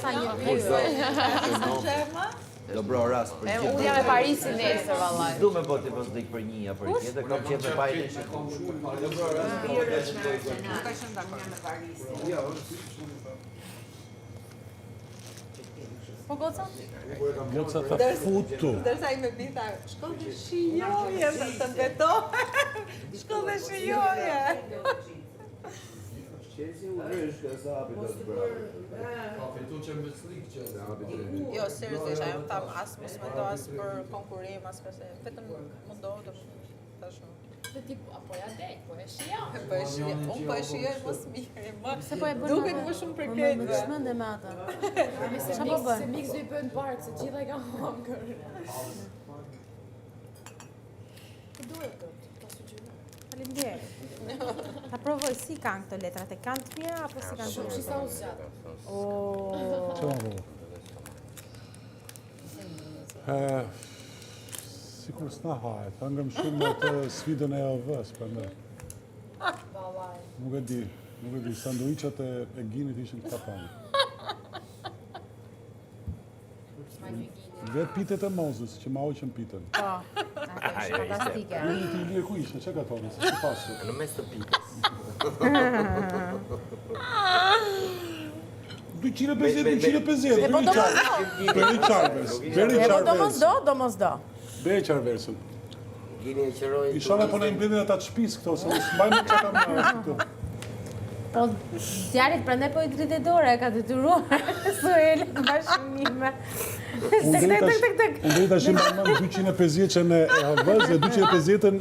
sa një pyetje. Do bro rast për gjithë. Unë jam e Parisit nesër vallaj. Du me boti mos dik për një apo tjetër, kam qenë me pajtë. Do bro rast. Po goca? Goca ta futu. Dërsa I me bita, shko dhe shijoje, të betohe. Shko dhe shijoje. Jo, seriozisht, ajo më tham as mos mendo as për konkurim, as përse, vetëm më do të tashmë. Dhe ti apo ja dek, po e shijon. Po e shijon, unë po e shijoj mos mirë, Se po e bën. duket më shumë për këtë. Më çmendë me ata. Se mix do I bën park, se gjitha I kanë hangër. Të duhet të Faleminderit. Ta provoj si kanë këto letrat, e kanë të mira apo si kanë të mira? Sa u zgjat. Sikur s'na hahet, hangëm shumë në të sfidën e javës, prandaj. Nuk e di, sanduiqat e ginit ishin të kapanë. Vetë pitet e mozës, që ma hoqën pitën. Po, ato është fantastike. Unë ti lirë ku ishe, që ka tonë, se që pasë? Në mes të pikës. 250. Beri Charvers. Beri Charversën. Gini e qëroj... Isha me po në imbledin ata të shpis këto, se nësë mbajmë që kam këto. Po, djarit prandaj po I drite dore, ka detyruar Sueli të bashkëmime. Unë drita shimë më 250-ën e havës dhe 250-ën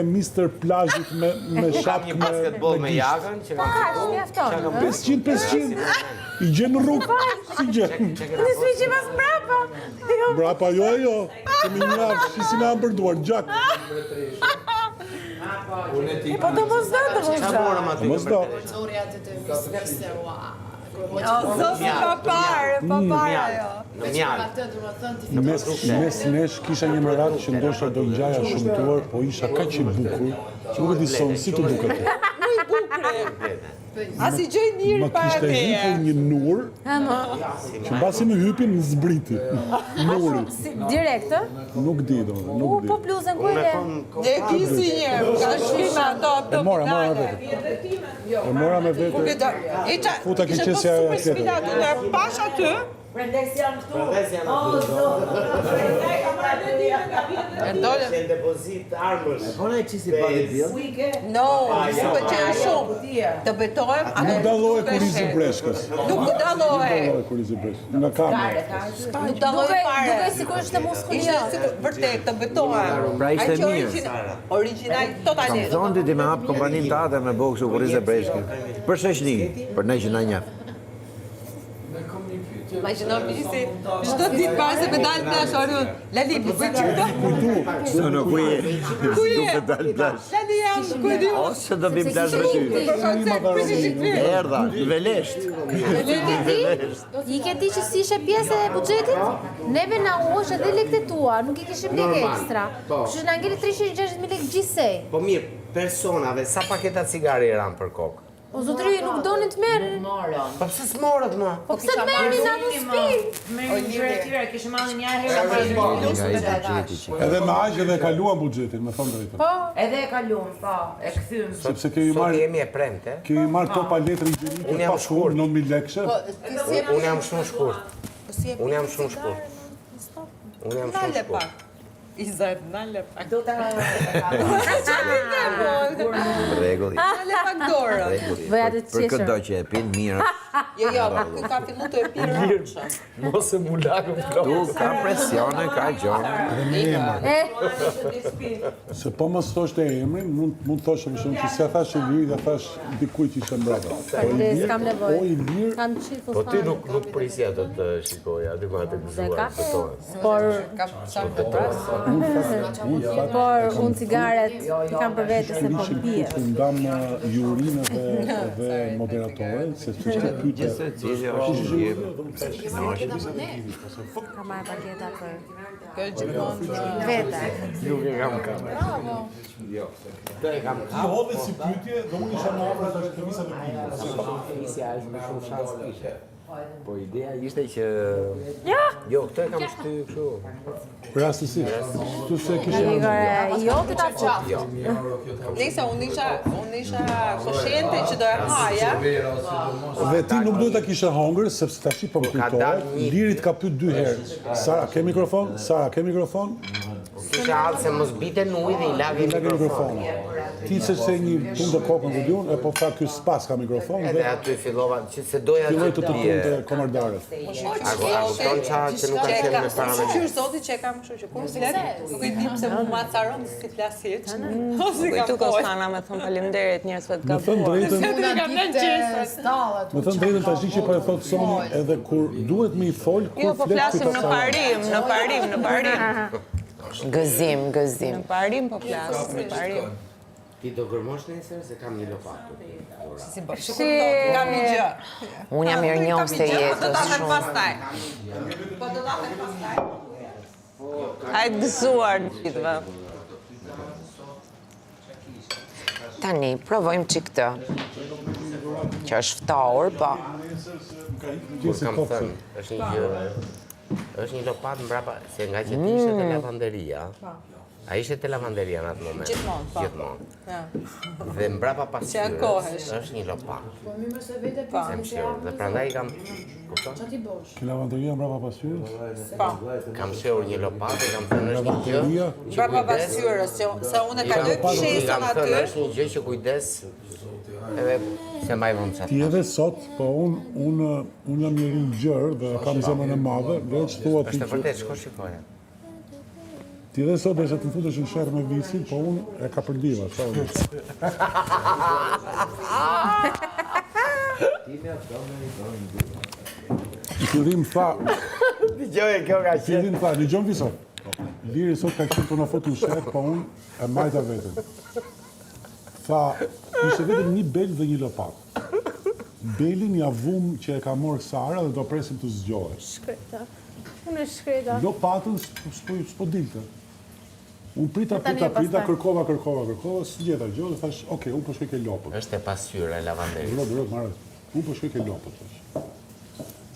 e Mr. Plazhit me shapë Kam një basketbol me jakën që Po, është mjafton. 500. I gjenë në rrugë, si gjenë. Në sviqi mas brapa. Brapa jo, kemi një afë, si na më përduar, gjak. Po do mos do. Mos do. Zorja të misverse, ua. Zosi pa parë ajo. Në mjarë. Mes nesh kisha një merak që ndoshta do ngjaja shumëtuar, po isha kaq I bukur, që nuk e di son si të duket. As I gjoj mirë Më para kishte teje. hipur një nur, që mbasi më hypin në zbriti. Nuri. Direkt, ë? Nuk di, domethënë, nuk di. Po bluzën ku e le? Ne kisi një, ka shkima ato E mora me vete. E mora me vete. Futa ke qesja e atletë. Në pash aty, Prendes janë këtu. Në depozit armësh. Kona e qisi bodybuild? no, si pëlqen shumë. Të betohem, Nuk dallohe kur izi breshkës. Nuk dallohe. Kur izi breshkës. Nga kamerë. Nuk dallohe fare. Duke sikur ishte muskulios. Ishte vërtet të betohem. Pra ishte Aq mirë. Original totalisht. Thonë ti me hapë kompanin të atë me boksu kur izi breshkën. Për shoqni, për ne që na njeh. Imagjino bisi, çdo ditë pas se me dalë plash orën. Lali, po bëj çfarë? Sono qui. Ku je? Duke dalë plash. Lali jam, ku di? Ose do bim plash me ty. Erdha, velesht. I ke ti që si ishe pjesë e buxhetit? Neve na uosh edhe lekët tua, nuk I kishim lekë ekstra. Kështu na ngeli 360.000 lekë gjithsej. Po mirë, personave, sa paketa cigare I ran për kokë? Po zotëri, nuk donin të merrin. Po pse s'morët më? Po pse të merrin na në spinë? Kishim marrë një herë Edhe me aq edhe e kaluan buxhetin, me thonë drejtën. Po, edhe e kaluam, po, e kthym. Sepse kemi Sot marrë jemi e premte. kemi marrë këto paletë higjienike Unë jam pa shkurt 9.000 lekëshe. Unë jam shumë shkurt. Unë jam shumë shkurt. Unë jam shumë Nale shkurt. pak. Izet, nale pak. Do ta Rregulli. Nale pak dorë. Bëj atë të Për qeshur. këtë që e pin mirë. Jo, ku ka fillu të e pirë. Mos e mulakëm Tu ka presione, ka gjone. Se po mos thosh të emrin, mund thosh më shumë që si a thash Ilir, ja thash dikujt që ishte mbrapa. Faleminderit, s'kam nevojë. O Ilir, Kam qit Po ti nuk prisja të të shikoj, aty ma të gëzuar të tonë. Por Kam sa vras. por unë cigaret I kam për vete se po ishin bie. ku ndam jurinë dhe moderatore, se që të pyte. Cili është një Kam marrë paketa për Kjo gjithmonë vete. Nuk e kam kamerë. I hodhe si pytje dhe unë isha në afra të shtëpisat e pijë. Fisja është me shumë shans kishe. Po ideja ishte që... Jo, këto e kam shty kështu. Rastësisht. Tu se kishe... Jo, ti ta qatë. Nëse unë isha koshente që do e haja. Dhe ti nuk duhet ta kishe hongër, sepse tash po më kujtohet, Lirit ka pyet 2 herë. Sara, ke mikrofon? Sara, ke mikrofon? Kisha hallë se mos bite në ujë dhe i lagë mikrofonin. Ti se një punë të kokën të diun, e po tha ky s'pas ka mikrofon Edhe dhe aty fillova që se doja filloi të të bie. tunte komardarët. A kupton çfarë që nuk ka qenë me para me. Qyr zoti që e kam kështu që kur flet, nuk e di pse më macaron si flas hiç. Ose kam Tu Kostana me thon faleminderit njerëzve të Më thënë drejtën, tash që po e thot Soni, edhe kur duhet me I fol, Jo, kur po flet flasim këto në Sara. parim. Gëzim. Në parim po flasim, në parim. Ti do gërmosh nesër se kam një lopatë. si bësh. Kam një gjë. Unë jam mirënjohës të jetës shumë. Pastaj. Po do ta them pastaj. Hajtë gëzuar në gjithve. Tani, provojmë që këtë. Që është ftohur, po. Kur kam thënë, është një gjë. Është një lopatë mbrapa se nga që ti ishte te lavanderia. A ishte te lavanderia në atë moment? Gjithmonë. Dhe mbrapa pasqyrës është një lopatë. Po mirë se vete E mshirë. Dhe prandaj kam... Kupton? ti bosh. Ke lavanderia mbrapa pasqyrës? Kam shehur një lopatë, kam thënë është një gjë. Lavanderia, Brapa pasqyrës, se unë e kaloj Kam kishesën thënë aty. është një gjë që kujdes edhe se mbaj vend çat. ti edhe sot, po unë jam njeri I gjerë dhe kam zemrën e madhe, dhe që thua ti Është që vërtet, shko shikoje. ti edhe sot desha të futesh në sherr me visin, po unë e ka përdiva, çfarë? I fillim tha, Dëgjoj kjo ka fillim tha, dëgjon vi sot. Liri sot ka qenë për në fotu në sherr, po unë e majta vetën. Tha, ishte vetëm një bel dhe një lopatë. Belin ja vum që e ka marrë Sara dhe do presim të zgjohet. Shkreta. Unë e shkreta. Lopatën s'po dilte. Unë prita, kërkova, s'gjeta gjë dhe thash, okay, unë po shkoj ke lopët. Është e pasqyrë e lavanderisë. Rrot, marrë. Unë po shkoj ke lopët. Thash.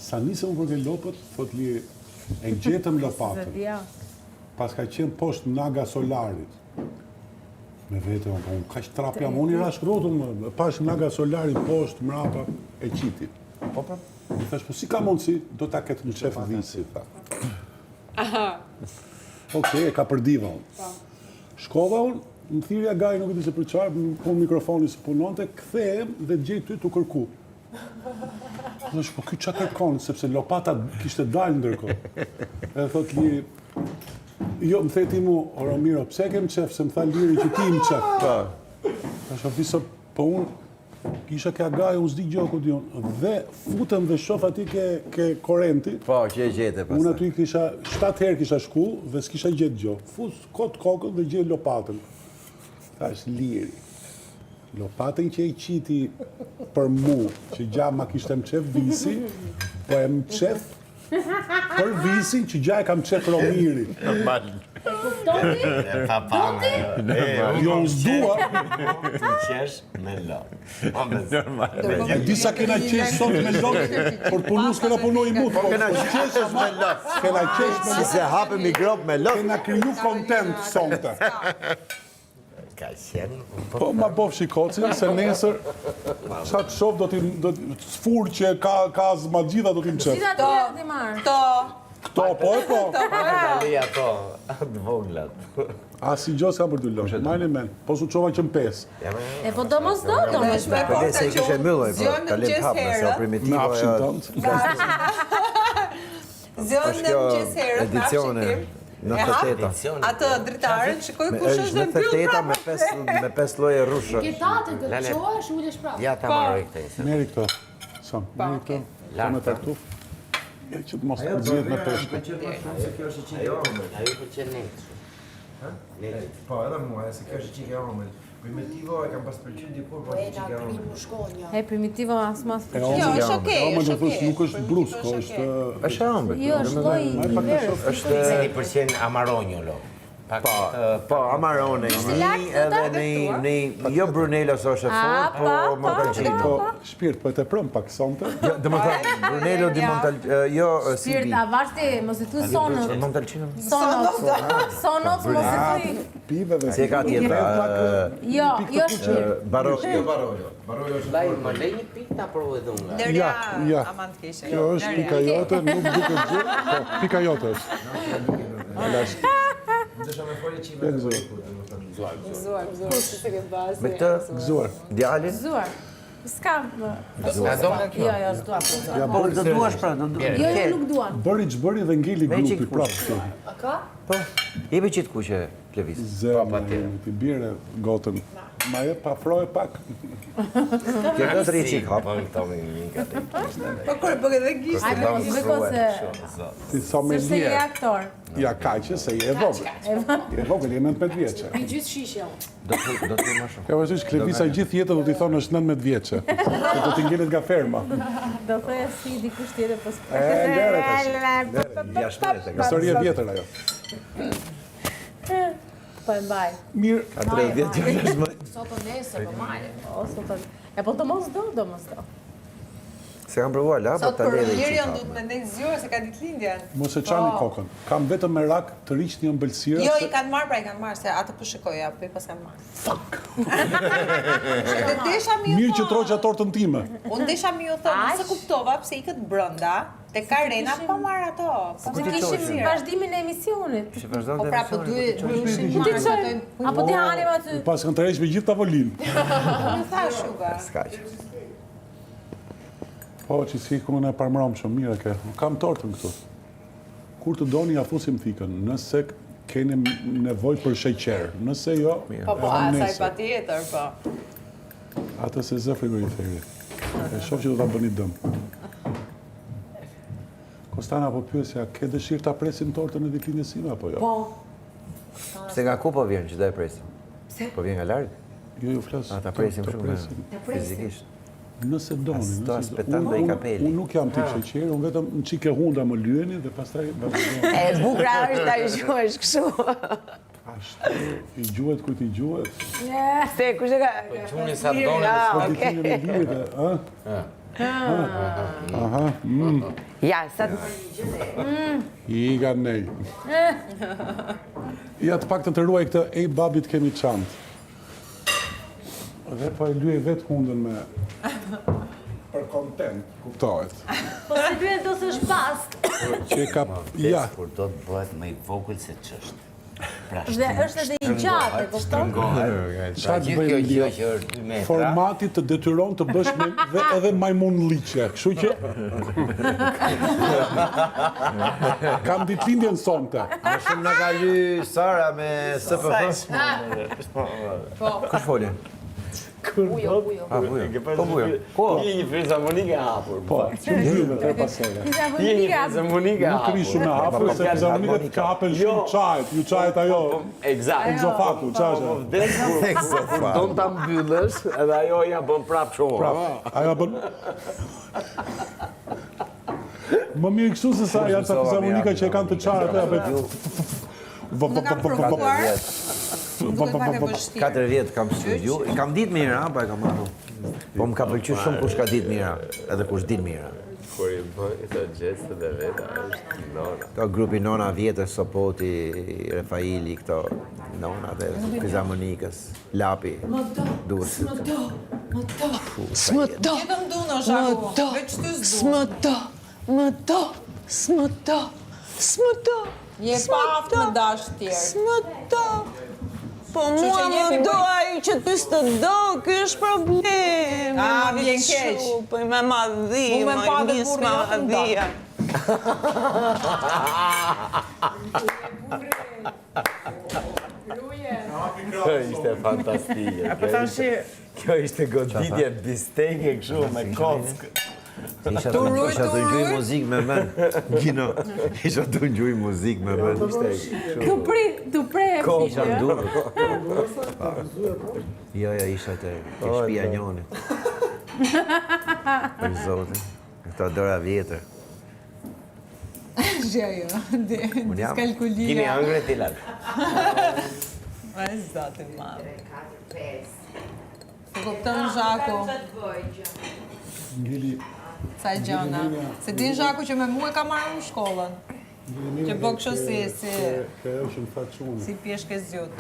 Sa nisëm unë për ke lopët, thot Liri, e gjetëm lopatën. Pas ka qenë poshtë naga solarit. Me vete, unë kaq trap jam, unë I rash rrotën, pash naga solarit poshtë, mrapa, e qiti. Po, I thash, po si ka mundësi, do ta ketë në qef visi, tha. Okej, e ka përdiva unë. Shkova unë, në thirrja gaj, nuk e di se për çfarë, punë mikrofoni se punonte, kthehem dhe gjej ty të kërku. Thash, po ky çka kërkon, sepse lopata kishte dalë ndërkohë. Edhe thot Liri, jo, më theti mu, o Romiro, pse kem qef, se më tha Liri që ti më qef. Thash, viso, po unë, kisha ke agaj, unë s'di gjoku di unë, dhe futëm dhe shof aty ke korenti. Po, që e gjete pas. Unë aty kisha, 7 herë kisha shku dhe s'kisha gjetë gjo. Fus kot kokën dhe gjetë lopatën. Thash, Liri, lopatën që e qiti për mu, që gja ma kishte më qef visi, po e më qef për visin që gja e kam qef Romiri. Jo, unë s'dua. Ti qesh me lot. E disa kena qesh sot me lot, por punu s'kena punu I mut. Po kena qesh me lot. Kena qesh me Si se hape mikrop me lot. Kena kriju kontent sonte. Ka qenë. Po ma bof shikocin, se nesër, sa të shof do t'i sfur që ka zma gjitha do t'i më qef. Cila ti ti marr? Këto, po e po. Dali ato, të voglat. Asi gjo s'kam për t'u lëmë, majnë men, po su qova që më 5. E po do mos do. Po le se I kishe mylloj, po kalim hap, nëse o Me primitiva afshin tëndë. Zënë është kjo edicione në thëteta. Atë dritarën, shikoj kush është dhe Në mbyll thëteta prapë. me 5 lloje rrushë. Ke tatën të qohesh, ulesh prapë. Ja ta marroj këtë. Meri këto, sa, meri këto, po me tartuf. Ja që të mos të gjithë me peshke. Ajo pëlqen ne. Po, edhe mua, se kjo është qike omël. Primitivo e kam pas pëlqyer dikur, po është qike omël. E primitivo as mas. E Jo, omël, është okay, omël është do thosh okay. nuk është brusko, është... Është omël. Jo, është lloj i verës. Se i pëlqen Amaronjolo. Po, Amarone, edhe një, jo Brunello së është e fort, po Montalcino. Po, shpirt, po e të prëm pak sonte. Jo, dhe më thënë, Brunello di Montalcino, jo CB. Shpirt, a vashti, mos i thu sonot. Montalcino? Sonot, mos i thu. Pive dhe... Si e ka tjetra? Jo shpirt. Barolo. Laj, më lej një pikë ta provoj dhe unë. Ja. Lërja amant kishe. Kjo është pika jote, nuk duke gjë, po, pika jote është. Ndësha me foli qime dhe Gëzuar, si se ke basi. Me këtë Gëzuar. djalin? Gëzuar. S'kam. Jo, s'dua. Po, do duash pra, do duash. Jo, nuk duan. Bëri që bëri dhe ngeli grupi prapë këtu. Po, jemi qitë kuqe, Klevis. Zemë, ti bire gotën. Ma e pa froje pak. Kjo do të rri qik hap. Po kur bëgë dhe gishtë. Ai mos bëko se Ti sa me se je lje. aktor. Ja kaqe se je e vogël. Je e vogël, je 19 vjeqe. I gjithë shishja. Do të më shumë. Ka vështish Klevisa gjithë jetën do t'i thonë është 19 vjeqe. Do t'i ngelet nga ferma. Do thoya si dikush tjetër po s'po. Lere tash. Jashtë Histori e vjetër ajo. Po e mbaj. Mirë, Ka 30 vjetë më. Sot o nesër, po marrë. O, sot o... E po të mos do. Se kam provuar la, po Sot ta për lere i Lirion qik du të mendej zgjurë se ka ditëlindjen. mos e qani kokën. Kam vetëm me rak të riq një ëmbëlsira. Jo, i kanë marrë, se atë po shikoja, po i pas kanë marrë. Fuck! Dhe desha mi ju Mirë që thonë, troqa tortën time. unë desha mi ju thonë, nëse kuptova pse ikët brenda, te Karena pa marrë ato. Të kishim vazhdimin e emisionit. Që vazhdojnë Po të pra, po duheshin Ku ti marrë çoj? Apo ti hanim aty? Pas kanë të rejsh me gjithë tavolinë. Më thash shuga. Skaq. Po, që si këmën e parmëram shumë mirë ke. Kam tortën këtu. Kur të doni, ja fusim thikën. Nëse keni nevoj për sheqer. Nëse jo, Po, e ham asaj nesër. pa tjetër, po. Atë se zë frigoriferi. E shoh që do ta bëni dëm. Kostana po pyesja, ke dëshirë ta presim tortën e ditëlindjes sime apo jo? Pse nga ku po vjen që do e presim? Po vjen nga larg? Jo, flas. Ta presim të shumë presim. fizikisht. Nëse doni, Sto aspetan dhe i kapeli. unë nuk jam tip sheqer, unë vetëm në qike hunda më lyeni dhe pastaj vazhdojmë. E bukra është ta gjuhesh kështu. Ashtu, i gjuhet kujt i gjuhet. Se kush e ka... Quni sa doni. Po ditëlindjen e lirit, Aha, Ja, sa... i ga nej. Ja të pak të ruaj këtë, ej babit kemi çantë. Dhe po e lyej vetë hundën me... Për kontent, kuptohet. Po se duhet do së shpast. Që ka... Ja, Kur do të bëhet më i vogël se ç'është. Pra Dhe është edhe i gjatë, e kupton? Qa të gjithë bëjmë kjo li? gjë që është 2 metra. Formati të detyron të bësh me dhe edhe majmun liqe. Kështu që... Kam ditëlindjen sonte. Më shumë në ka ly Sara me SPF. Kush foli? Ujo. Ah, bujo. Po bujo. Ko? Ti je një fizharmonike hapur. Po, që mbyllë tre pasere. Ti je një fizharmonike Nuk hapur. ri shumë e hapur, se fizharmonikët ka hapen shumë qajt. Ju qajt ajo, Eksakt. exofaku, qashe. Des kur don ta mbyllësh, edhe ajo ja bën prap shumë. Prap, ajo bën... Më mirë kështu se sa janë ta fizharmonika që e kanë të qarët e apet... Unë kam provuar, duket pak e vështirë. 4 vjet kam studiu, i kam ditë mira, pa e kam marrë. Po më ka pëlqyer shumë kush ka ditë mira, edhe kush ditë mira. Kur i bëj këto gjeste dhe veta është nona. Këto grupi nona vjetër, Sopoti, Refaili, këto nona dhe fizharmonikës, Lapi, Durrësit. S'më do, Vetëm du në shaku, veç ty s'du. s'më do. Je pa aftë me dash tjerë. S'më do. Po që mua më jepi do më- ai që ty s'të do, ky është problem. A, vjen keq. Po i me madhi, Mu me më pa i dhe nis burri me jotën madhia. Kjo ishte fantastike. Kjo ishte goditje bisteke kështu me kock. Isha të ngjuj muzikë me men. Gino, isha të ngjuj muzikë me men. Tu pre e Isha në durë. Jo, isha të shtëpia njonit. Për zotin. Këto dora vjetër. Gjë jo, Unë jam. Kini diskalkulia. hëngre ti lart. E zati madh. Se kupton Zhaku. Ngeli Sa gjëna. Se din Zhaku që me mua ka marrë në shkollën. Që bëk kështu si pjeshke zjut.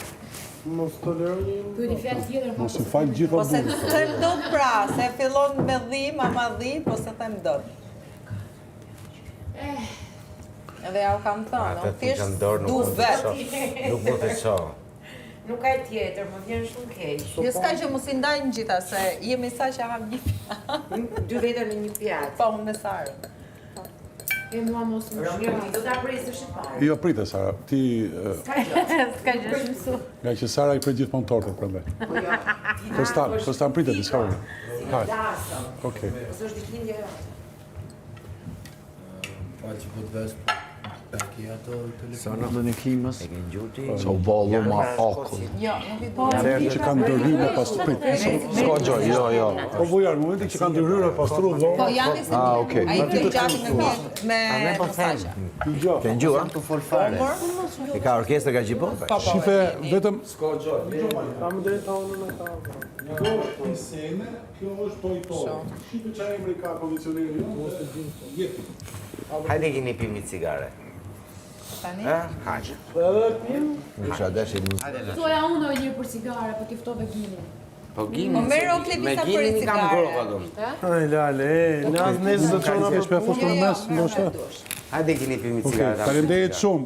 Pyeti fjalë tjetër. mos i fal gjitha Po se burrë. them dot pra, se fillon me dhim, ama dhi, po se them dot. Edhe ja u kam thënë, Ata unë ti kanë thjesht dorë du nuk mund të vet. shoh. Nuk mund të shoh. Nuk ka tjetër, më vjen shumë keq. Jo s'ka që mos i ndajnë gjitha, se jemi sa që ham një fjalë. Dy veta në një pjatë. Po, unë me Sarën. E mua mos më Romeo, ti do ta presësh i parë. Jo, prite Sara, ti S'ka gjë shumë su. nga që Sara i pret gjithmonë tortet prandaj. Po jo. Kostan pritet diçka. Haj. Dasëm. Okej. Ose është ditëlindja jote. Falë që po të vesë, peki ato Sono telefonat në klimës. e kënë gjuti. Sa u ballu ma akull. Jo, nuk i Momentin që kanë ndërhyrë pas prit. S'ka gjoj, jo. Po vujar, momentin që kanë ndërhyrë pas tru Po, dhoma. janë se okej. ai të gjatë me Ne po them. Dgjoj. Kënë gjua? Të fol fare. E ka orkestër ka gjipon? Shife vetëm Po, sene, kjo është tojtore. Shife çaj emri ka kondicioneri jo? Jepi. Hajde keni pimi cigare. tani. Hajde. Isha deshi Thoja unë edhe një për cigare, po ti ftove Ginin. Po gini. Po merr o klipi Me sa për gini kam cigare. grova dom. Aj, lale, nas nesë do çona Kesh me fushur në mes, ndoshta. Hajde keni pimi Okej, cigare. faleminderit shumë.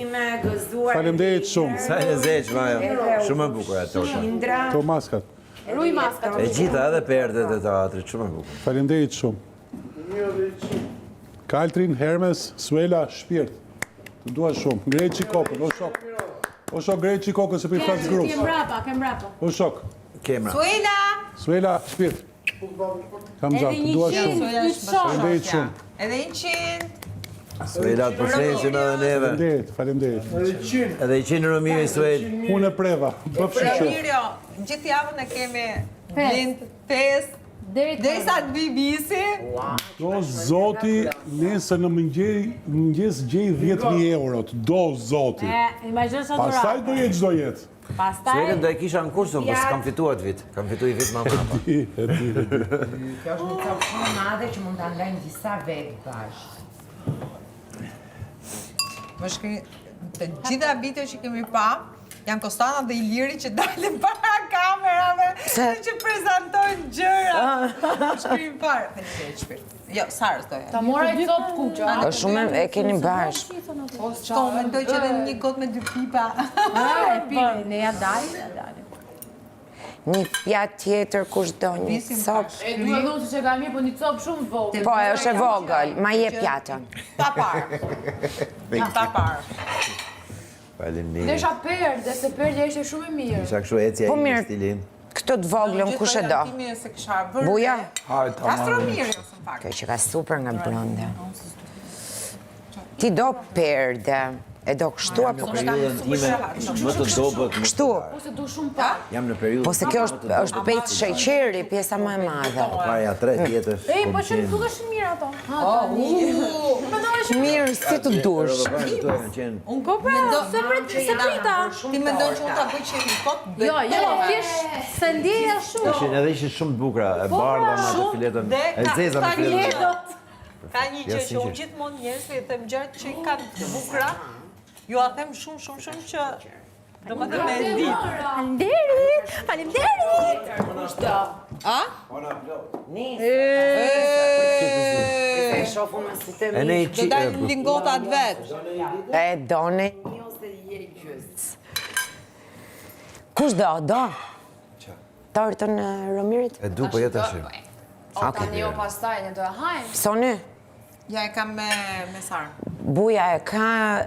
Ime gëzuar. Faleminderit shumë. Sa e zeq, majo. Shumë e bukur ato. Indra. To maskat. Ruj maskat. E gjitha edhe perdet e teatrit, shumë e bukur. Faleminderit shumë. Kaltrin, Hermes, Suela, Shpirt. Të dua shumë. Ngreçi kokën, o shok. O shok ngreçi kokën se për flas Kem grup. mbrapa, kem mbrapa. O shok. Kemra. Suela! Suela, Shpirt. Kam Edhe zak, të dua 100, shumë. Suela është bashkë. Faleminderit shumë. Edhe 100. Suela të përshëndesim edhe neve. Faleminderit. Edhe i qinë Romeo i Suel. Unë e preva. Bëfshi shumë. Mirio, gjithë javën e kemi blind 5. Derisa të vi bisi. Do zoti, nesër në mëngjes gjej 10.000 euro. Do zoti. Imagjino sa Pastaj do jetë çdo jetë. Suelën do e kisha në kursën, po s'kam fituar atë vit. Kam fituar i vit më mbrapa. Kjo është një copë shumë e madhe që mund ta ndajmë disa vetë bashkë. Më shkri, të gjitha video që kemi pa, janë Kostana dhe Iliri që dalin para kamerave që prezantojnë gjëra. Shkrim parë. Faleminderit shpirt. Jo, Sarës doja. Ta mora i copë kuqa. Është shumë e keni bashkë. Shko, mendoj që edhe një gotë me 2 pipa. E pini, ne ja dalim. Një pjatë tjetër kush do një copë. E duhet dhënë se që ka mirë, po një copë shumë vogël. Po, është e vogël, ma je pjatën. Ta parë. Ta parë. Faleminderit. Desha perde, se perde ishte shumë e mirë. Isha kështu ecja Po i mirë. stilin. Këtë të voglën kush e do? Se kisha vërë. Buja? Astromiri, ose në fakt. Kjo që ka super nga blonde. Ti do perde, e do kështu apo kështu? Periudhën time më të dobët. Kështu, Ose du shumë pak. Jam në periudhën. po se kjo është pejtë sheqeri, pjesa më e madhe. Paraja 3 tjetës. Ej, po që nuk është mirë ato. Mirë, si të dush. Unë Po pra, se prita. Ti mendon që unë ta bëj qefi kot? Jo, thjesht se ndjeja shumë. Edhe ishin shumë të bukura, e bardha me atë filetën, e zeza me filetën. Ka një gjë që unë gjithmonë njerëzve i them gjërat që i kanë të bukura, ju a them shumë që do më dhe me e ditë. Faleminderit! A? E shofu me si të E ne i Do dalë lingotat vetë. E doni. ose je gjysë. Kush do? Tortën e Romirit? E du po jetë ashim. Tani jo pastaj, ne do e hajmë. Soni, Ja e kam me Sarën. buja e ka